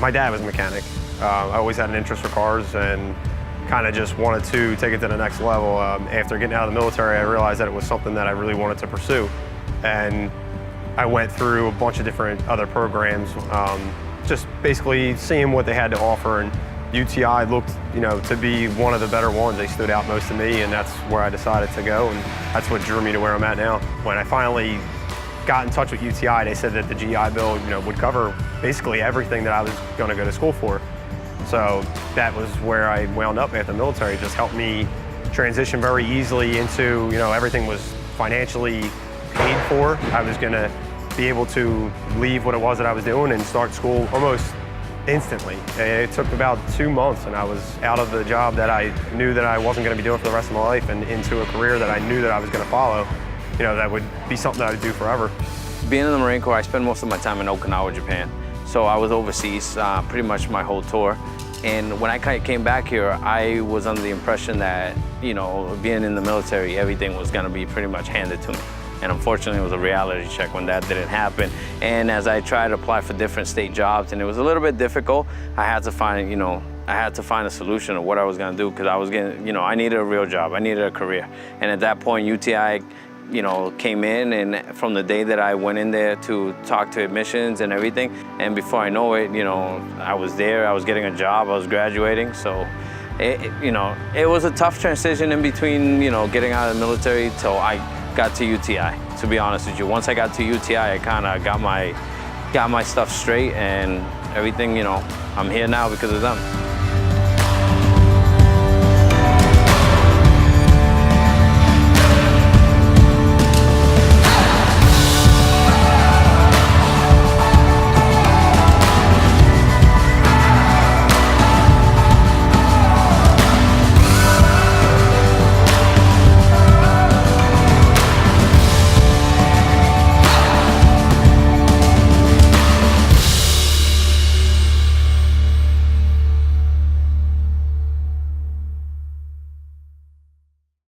My dad was a mechanic. I always had an interest for cars and kind of just wanted to take it to the next level. After getting out of the military, I realized that it was something that I really wanted to pursue. And I went through a bunch of different other programs, just basically seeing what they had to offer. And UTI looked, to be one of the better ones. They stood out most to me, and that's where I decided to go, and that's what drew me to where I'm at now. When I finally got in touch with UTI, they said that the GI Bill, would cover basically everything that I was going to go to school for. So that was where I wound up after the military. It just helped me transition very easily into, everything was financially paid for. I was going to be able to leave what it was that I was doing and start school almost instantly. It took about 2 months, and I was out of the job that I knew that I wasn't going to be doing for the rest of my life and into a career that I knew that I was going to follow. That would be something that I would do forever. Being in the Marine Corps, I spent most of my time in Okinawa, Japan. So I was overseas pretty much my whole tour. And when I came back here, I was under the impression that, being in the military, everything was going to be pretty much handed to me. And unfortunately, it was a reality check when that didn't happen. And as I tried to apply for different state jobs, and it was a little bit difficult, I had to find, a solution of what I was going to do, because I was getting, I needed a real job. I needed a career. And at that point, UTI, came in, and from the day that I went in there to talk to admissions and everything, and before I know it, I was there, I was getting a job, I was graduating. So, it was a tough transition in between, getting out of the military till I got to UTI, to be honest with you. Once I got to UTI, I kind of got my stuff straight, and everything, I'm here now because of them.